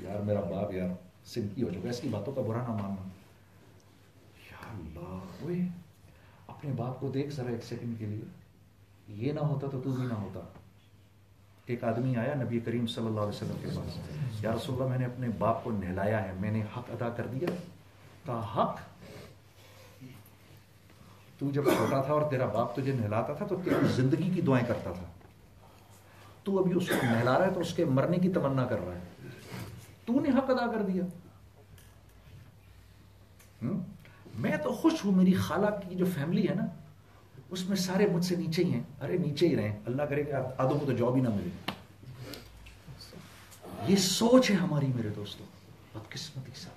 یار میرا باپ یار سمپی ہو چکا, اس کی باتوں کا برا نہ ماننا. یا اللہ, اوے اپنے باپ کو دیکھ ذرا ایک سیکنڈ کے لیے, یہ نہ ہوتا تو بھی نہ ہوتا. ایک آدمی آیا نبی کریم صلی اللہ علیہ وسلم کے پاس, یا رسول اللہ میں نے اپنے باپ کو نہلایا ہے, میں نے حق ادا کر دیا. کہا حق؟ تو جب چھوٹا تھا اور تیرا باپ تجھے نہلاتا تھا تو تیری زندگی کی دعائیں کرتا تھا, تو ابھی اس کو نہلا رہا ہے تو اس کے مرنے کی تمنا کر رہا ہے, تو نے حق ادا کر دیا. میں تو خوش ہوں, میری خالہ کی جو فیملی ہے نا اس میں سارے مجھ سے نیچے ہی ہیں. ارے نیچے ہی رہیں, اللہ کرے کہ آدھوں کو تو جاب ہی نہ ملے. یہ سوچ ہے ہماری میرے دوستوں, بدقسمتی سے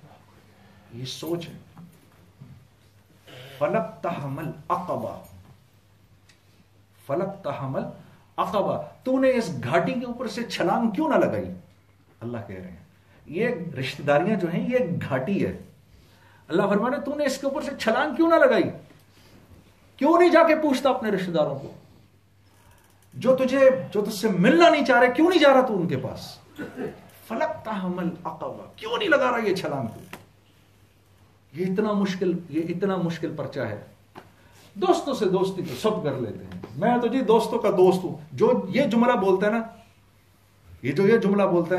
یہ سوچ ہے. فلک تحمل عقبہ, تو نے اس گھاٹی کے اوپر سے چھلانگ کیوں نہ لگائی؟ اللہ کہہ رہے ہیں یہ رشتہ داریاں جو ہیں یہ گھاٹی ہے. اللہ فرمانے تو نے اس کے اوپر سے چھلانگ کیوں نہ لگائی؟ کیوں نہیں جا کے پوچھتا اپنے رشتہ داروں کو جو تجھ سے ملنا نہیں چاہ رہے, کیوں نہیں جا رہا تو ان کے پاس؟ فلک تحمل عقبہ, کیوں نہیں لگا رہا یہ چھلانگ کو؟ یہ اتنا مشکل پرچہ ہے. دوستوں سے دوستی تو سب کر لیتے ہیں, میں تو جی دوستوں کا دوست ہوں. جو یہ جملہ بولتا ہے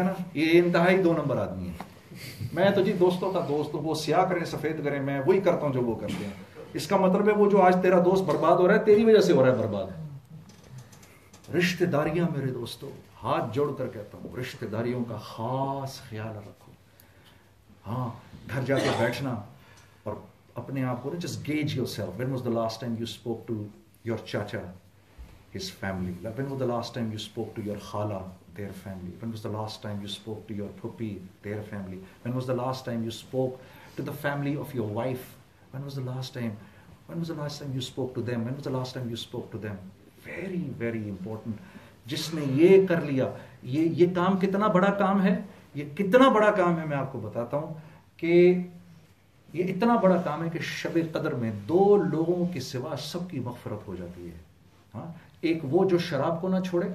نا یہ انتہائی 2 نمبر آدمی ہے. میں تو جی دوستوں کا دوست ہوں, وہ سیاہ کریں سفید کریں میں وہی کرتا ہوں جو وہ کرتے ہیں. اس کا مطلب ہے وہ جو آج تیرا دوست برباد ہو رہا ہے تیری وجہ سے ہو رہا ہے برباد. رشتہ داریاں میرے دوستوں, ہاتھ جوڑ کر کہتا ہوں رشتہ داریوں کا خاص خیال رکھو. ہاں گھر جا کے بیٹھنا اور اپنے آپ کو just gauge yourself. When was the last time you spoke to your chacha, his family? When was the last time you spoke to your khala, their family? When was the last time you spoke to your phuphi, their family? When was the last time you spoke to the family of your wife? When was the last time you spoke to them? When was the last time you spoke to them? Very, very important. جس نے یہ کر لیا, یہ کام کتنا بڑا کام ہے, یہ کتنا بڑا کام ہے میں آپ کو بتاتا ہوں کہ یہ اتنا بڑا کام ہے کہ شب قدر میں 2 لوگوں کے سوا سب کی مغفرت ہو جاتی ہے. ہاں, ایک وہ جو شراب کو نہ چھوڑے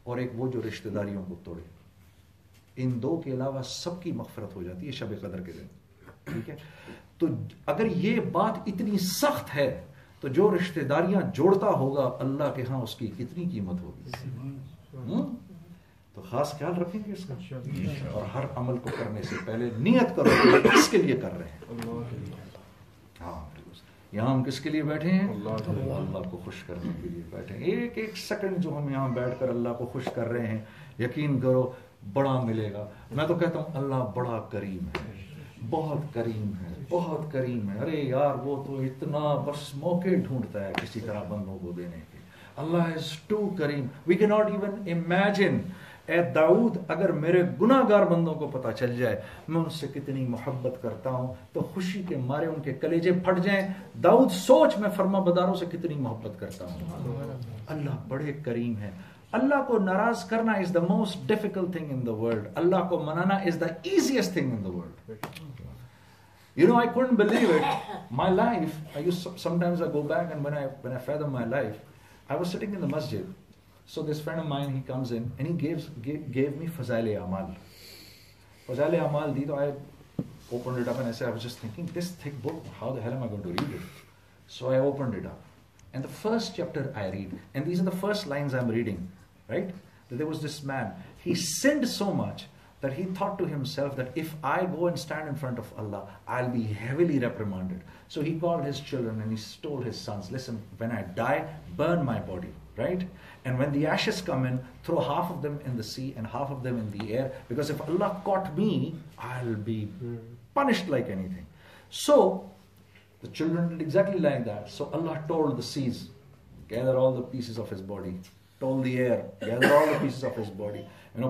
اور ایک وہ جو رشتہ داریوں کو توڑے. ان 2 کے علاوہ سب کی مغفرت ہو جاتی ہے شب قدر کے دن. ٹھیک ہے, تو اگر یہ بات اتنی سخت ہے تو جو رشتہ داریاں جوڑتا ہوگا اللہ کے ہاں اس کی کتنی قیمت ہوگی. تو خاص خیال رکھیں گے اس کا, اور ہر عمل کو کرنے سے پہلے نیت کرو کہ کس کے لیے کر رہے ہیں. ہاں یہاں ہم کس کے لیے بیٹھے ہیں؟ اللہ کو خوش کرنے کے لیے بیٹھے ہیں. ایک سیکنڈ جو ہم یہاں بیٹھ کر اللہ کو خوش کر رہے ہیں, یقین کرو بڑا ملے گا. میں تو کہتا ہوں اللہ بڑا کریم ہے, بہت کریم ہے, بہت کریم ہے. ارے یار وہ تو اتنا بس موقع ڈھونڈتا ہے کسی طرح بندوں کو دینے کے. اللہ is too cream. We cannot even imagine. اے داؤد اگر میرے گناہ گار بندوں کو پتہ چل جائے میں ان سے کتنی محبت کرتا ہوں تو خوشی کے مارے ان کے کلیجے پھٹ جائیں. داؤد سوچ میں فرما بداروں سے کتنی محبت کرتا ہوں. اللہ بڑے کریم ہے. اللہ کو ناراض کرنا is the most difficult thing in the world. اللہ کو منانا is the easiest thing in the world. You know, I couldn't believe it. My life, sometimes I go back, and when I fathom my life, I was sitting in the masjid. So this friend of mine, he comes in and he gave me Fazail-e-Amal. Fazail-e-Amal di, so I opened it up and I was just thinking, this thick book, how the hell am I going to read it? So I opened it up. And the first chapter I read, and these are the first lines I'm reading, right? That there was this man, he sinned so much that he thought to himself that if I go and stand in front of Allah, I'll be heavily reprimanded. So he called his children and he told his sons, listen, when I die, burn my body, right? And when the ashes come in, throw half of them in the sea and half of them in the air, because if Allah caught me, I'll be punished like anything. So the children did exactly like that. So Allah told the seas, gather all the pieces of his body. Told the air, gather all the pieces of his body. You know,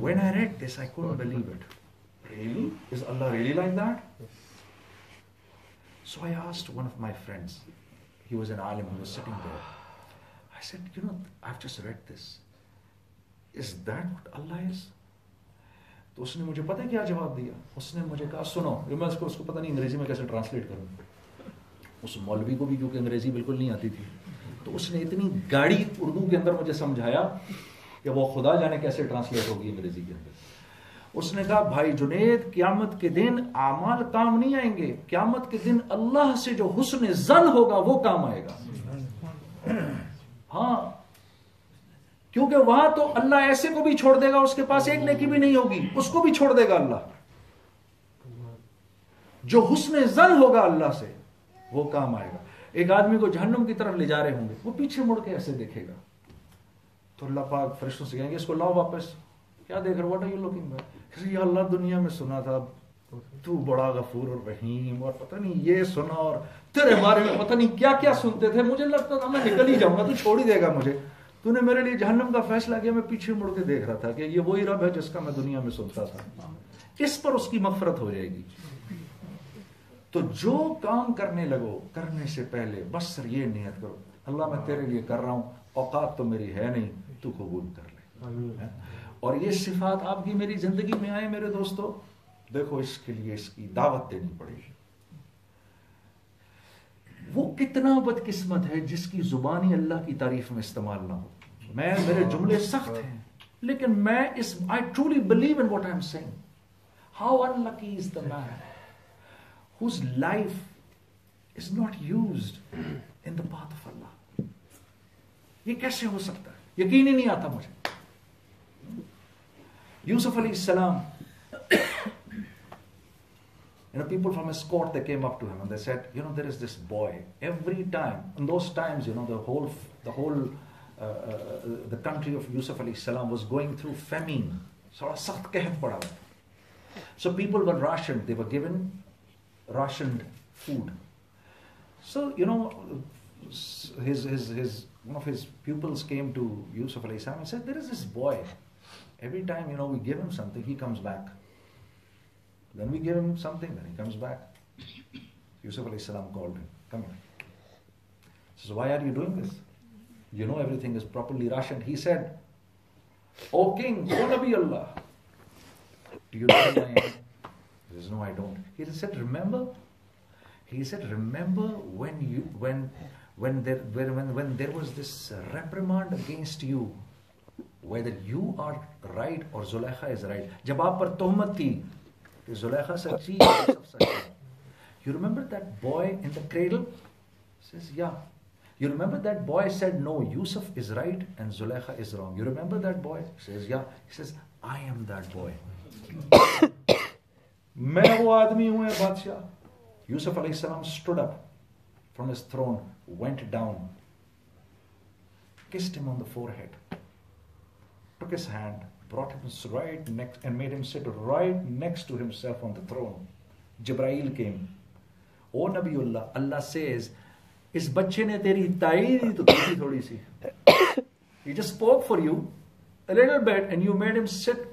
When I read this, I couldn't believe it. Really? Is Allah really like that? So I asked one of my friends. He was an alim who was sitting there. I said, you know, I've just read this. Is that what Allah is? تو اس نے مجھے پتہ ہے کیا جواب دیا؟ اس نے مجھے کہا سنو، میں اس کو پتہ نہیں انگریزی میں کیسے ٹرانسلیٹ کروں. اس مولوی کو بھی کیونکہ انگریزی بالکل نہیں آتی تھی، تو اس نے اتنی گاڑی اردو کے اندر مجھے سمجھایا کہ وہ خدا جانے کیسے ٹرانسلیٹ ہوگی انگریزی کے اندر. اس نے کہا بھائی جنید، قیامت کے دن اعمال کام نہیں آئیں گے، قیامت کے دن اللہ سے جو حسن ظن ہوگا وہ کام آئے گا. ہاں، کیونکہ وہاں تو اللہ ایسے کو بھی چھوڑ دے گا، اس کے پاس ایک نیکی بھی نہیں ہوگی، اس کو بھی چھوڑ دے گا اللہ. جو حسن ظن ہوگا اللہ سے وہ کام آئے گا. ایک آدمی کو جہنم کی طرف لے جا رہے ہوں گے، وہ پیچھے مڑ کے ایسے دیکھے گا تو اللہ پاک فرشتوں سے کہیں گے اس کو لاؤ واپس. کیا دیکھ رہے؟ What are you looking back? یا اللہ دنیا میں سنا تھا تو بڑا غفور اور رحیم، اور پتہ نہیں یہ سنا، اور تیرے بارے میں پتہ نہیں کیا کیا سنتے تھے، مجھے لگتا تھا میں نکل ہی جاؤں گا، تو چھوڑ ہی دے گا مجھے. تو نے میرے لیے جہنم کا فیصلہ کیا. میں پیچھے مڑ کے دیکھ رہا تھا کہ یہ وہی رب ہے جس کا میں دنیا میں سنتا تھا. اس پر اس کی مغفرت ہو جائے گی. تو جو کام کرنے لگو، کرنے سے پہلے بس سر یہ نیت کرو، اللہ میں تیرے لیے کر رہا ہوں، اوقات تو میری ہے نہیں، تو قبول کر لے. اور یہ صفات آپ کی میری زندگی میں آئے میرے دوستو، دیکھو اس کے لیے اس کی دعوت دینی پڑے گی. وہ کتنا بدقسمت ہے جس کی زبانی اللہ کی تعریف میں استعمال نہ ہو. میرے جملے سخت ہیں لیکن میں I truly believe in what I'm saying. How unlucky is the man whose life is not used in the path of Allah. یہ کیسے ہو سکتا ہے؟ یقین ہی نہیں آتا مجھے. Yusuf alayhi salam, people from his court, they came up to him and they said, there is this boy. Every time, in those times, the country of Yusuf alayhi salam was going through famine. So people were rationed. They were given rationed food. So, one of his pupils came to Yusuf alayhi salam and said, there is this boy. Every time, we give him something, he comes back. Then we give him something, then he comes back. Yusuf alayhi salam called him, come here. He says, why are you doing this? Everything is properly rationed. He said, O king, O Nabi Allah, do you know who I am? He says, no, I don't. He said, remember? He said, remember when there was this reprimand against you, whether you are right or Zulaikha is right. Jab aap par tuhmat thi, Zulaikha sachi, Yusuf sachi. You remember that boy in the cradle? He says, yeah. You remember that boy said, no, Yusuf is right and Zulaikha is wrong. You remember that boy? He says, yeah. He says, I am that boy. Main wo aadmi hu hai badshah. Yusuf alayhi salam stood up from his throne, went down, kissed him on the forehead, took his hand, brought him right next and made him sit right next to himself on the throne. Jibreel came. O Nabiullah, Allah says, is bachche ne teri ta'id to ki thodi si. He just spoke for you a little bit and you made him sit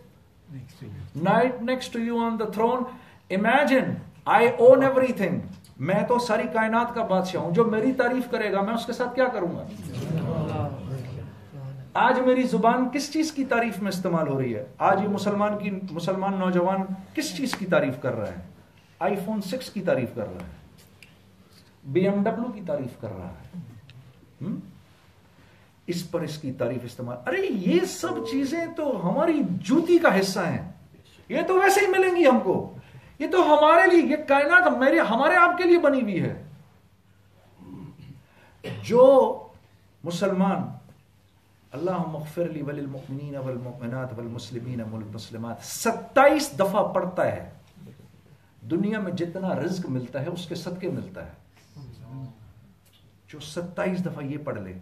right next to you on the throne. Imagine, I own everything. میں تو ساری کائنات کا بادشاہ ہوں. جو میری تعریف کرے گا میں اس کے ساتھ کیا کروں گا؟ آج میری زبان کس چیز کی تعریف میں استعمال ہو رہی ہے؟ آج یہ مسلمان نوجوان کس چیز کی تعریف کر رہا ہے؟ آئی فون 6 کی تعریف کر رہا ہے، BMW کی تعریف کر رہا ہے، اس پر اس کی تعریف استعمال. ارے یہ سب چیزیں تو ہماری جوتی کا حصہ ہیں، یہ تو ویسے ہی ملیں گی ہم کو، یہ تو ہمارے لیے، یہ کائنات ہمارے آپ کے لیے بنی ہوئی ہے. جو مسلمان اللہم اغفر لی وللمؤمنین والمؤمنات والمسلمین والمسلمات 27 دفعہ پڑھتا ہے، دنیا میں جتنا رزق ملتا ہے اس کے صدقے ملتا ہے. جو 27 دفعہ یہ پڑھ لے،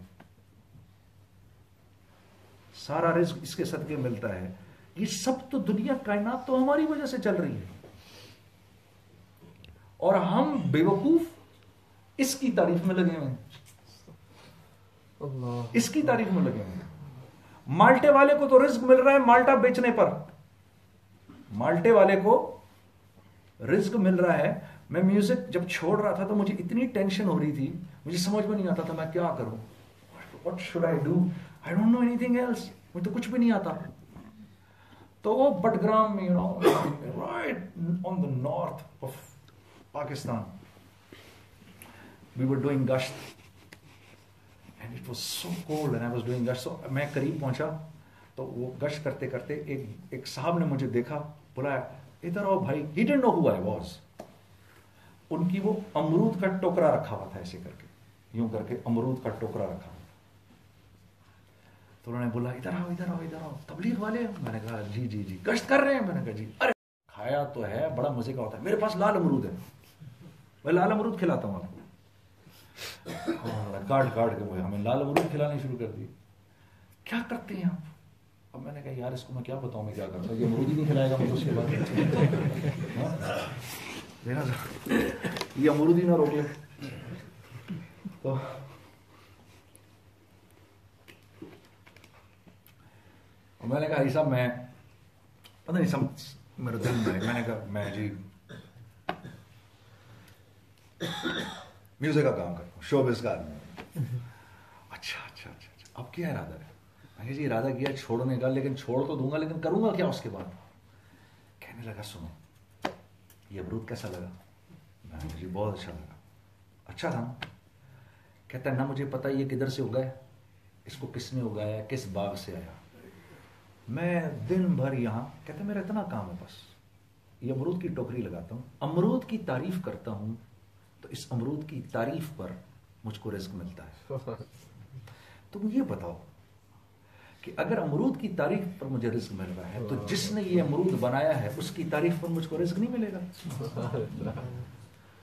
سارا رزق اس کے صدقے ملتا ہے. یہ سب تو دنیا کائنات تو ہماری وجہ سے چل رہی ہے، اور ہم بیوقوف اس کی تعریف میں لگے ہوئے ہیں، اس کی تعریف میں لگے ہوئے ہیں. مالٹے والے کو تو رزق مل رہا ہے مالٹا بیچنے پر، مالٹے والے کو رزق مل رہا ہے. میں میوزک جب چھوڑ رہا تھا تو مجھے اتنی ٹینشن ہو رہی تھی، مجھے سمجھ میں نہیں آتا تھا میں کیا کروں. What should I do? I don't know anything else. مجھے تو کچھ بھی نہیں آتا. تو وہ بٹگرام میں right on the north of Pakistan we were doing gasht and it was so cold and I was doing gasht. So میں قریب پہنچا تو وہ گشت کرتے کرتے ایک صاحب نے مجھے دیکھا، بلایا ادھر آؤ بھائی. He didn't know who I was. ان کی وہ امرود کا ٹوکرا رکھا ہوا تھا، ایسے کر کے یوں کر کے امرود کا ٹوکرا رکھا. تو انہوں نے بولا ادھر آؤ ادھر آؤ ادھر آؤ، تبلیغ والے. میں نے کہا جی جی جی. گشت کر رہے ہیں؟ میں نے کہا جی. ارے کھایا تو ہے، بڑا مزے کا ہوتا ہے، میرے پاس لال امرود ہے، میں لال امرود کھلاتا ہوں آپ کو. کاٹ کے مجھے ہمیں لال امرود کھلانے شروع کر دی. کیا کرتے ہیں آپ؟ اب میں نے کہا یار اس کو میں کیا بتاؤں میں کیا کرتا ہوں، یہ امرود ہی نہیں کھلائے گا مجھے اس کے بعد. یہ امرود ہی نہ روک لے. تو میں نے کہا صاحب میں پتہ نہیں سب میرے دل میں نے کہا میں جی میوزک کا کام کرتا ہوں، شوبز کا آدمی. اچھا اب کیا ارادہ ہے؟ میں نے جی ارادہ کیا چھوڑنے کا، لیکن چھوڑ تو دوں گا لیکن کروں گا کیا اس کے بعد. کہنے لگا سنو یہ امرود کیسا لگا؟ میں نے جی بہت اچھا لگا. اچھا تھا نا؟ کہتا ہے نہ مجھے پتا یہ کدھر سے اگا ہے، اس کو کس نے اگایا، کس باغ سے آیا. میں دن بھر یہاں، کہتے میرا اتنا کام ہے بس یہ امرود کی ٹوکری لگاتا ہوں، امرود کی تعریف کرتا ہوں، تو اس امرود کی تعریف پر مجھ کو رزق ملتا ہے. تم یہ بتاؤ کہ اگر امرود کی تعریف پر مجھے رزق مل رہا ہے تو جس نے یہ امرود بنایا ہے اس کی تعریف پر مجھ کو رزق نہیں ملے گا؟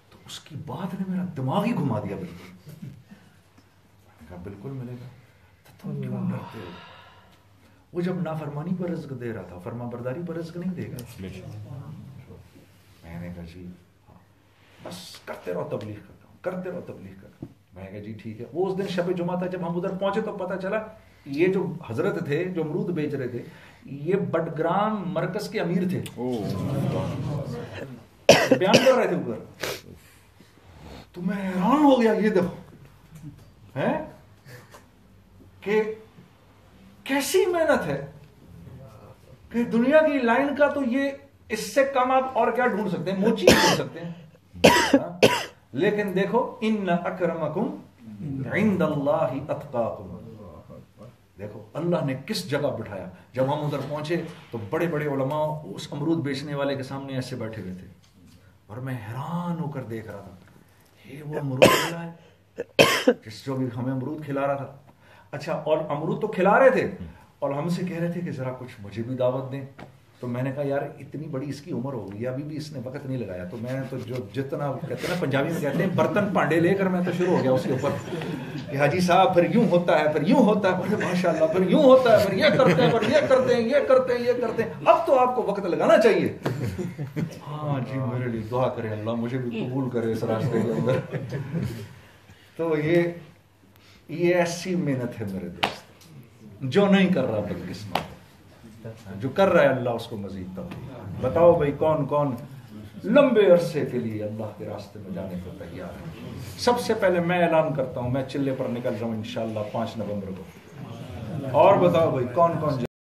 تو اس کی بات نے میرا دماغ ہی گھما دیا. بالکل میں نے کہا بالکل ملے گا. تو تم کیوں ڈرتے ہو؟ وہ جب نافرمانی پر رزق دے رہا تھا، فرما برداری پر رزق نہیں دے گا. میں نے کہا جی بس کرتے رہو تبلیغ کرتا ہوں، کرتے رہو تبلیغ کرتا ہوں. میں نے کہا جی ٹھیک ہے. وہ اس دن شب جمعہ تھا، جب ہم ادھر پہنچے تو پتہ چلا یہ جو حضرت تھے جو امرود بیچ رہے تھے یہ بٹگرام مرکز کے امیر تھے، بیان کر رہے تھے اوپر. تو میں حیران ہو گیا یہ دیکھو ہے کہ کیسی محنت ہے کہ دنیا کی لائن کا تو یہ اس سے کم آپ اور کیا ڈھونڈ سکتے ہیں، موچی ڈھونڈ سکتے ہیں. لیکن دیکھو ان اکرمکم عند اللہ اتقاکم. دیکھو اللہ نے کس جگہ بٹھایا. جب ہم ادھر پہنچے تو بڑے بڑے علماء اس امرود بیچنے والے کے سامنے ایسے بیٹھے ہوئے تھے اور میں حیران ہو کر دیکھ رہا تھا یہ وہ امرود کھلا ہے جس جو بھی ہمیں امرود کھلا رہا تھا. اچھا اور امرود تو کھلا رہے تھے اور ہم سے کہہ رہے تھے کہ ذرا کچھ مجھے بھی دعوت دیں. تو میں نے کہا یار اتنی بڑی اس کی عمر ہو گئی ابھی بھی اس نے وقت نہیں لگایا. تو میں تو جو جتنا کہتے ہیں نا پنجابی میں کہتے ہیں برتن پانڈے لے کر میں تو شروع ہو گیا اس کے اوپر کہ حاجی صاحب پھر یوں ہوتا ہے، پھر یوں ہوتا ہے، پھر ماشاء اللہ پھر یوں ہوتا ہے، پھر یہ کرتے ہیں، پھر یہ کرتے ہیں، یہ کرتے ہیں، یہ کرتے ہیں. اب تو آپ کو وقت لگانا چاہیے. ہاں جی میرے لیے دعا کرے اللہ مجھے بھی قبول کرے اس راستے کے اندر. تو یہ ایسی محنت ہے میرے دوست، جو نہیں کر رہا بدقسمت، جو کر رہا ہے اللہ اس کو مزید توفیق. بتاؤ بھائی کون کون لمبے عرصے کے لیے اللہ کے راستے میں جانے کو تیار ہے؟ سب سے پہلے میں اعلان کرتا ہوں میں چلے پر نکل رہا ہوں انشاءاللہ 5 نومبر کو. اور بتاؤ بھائی کون کون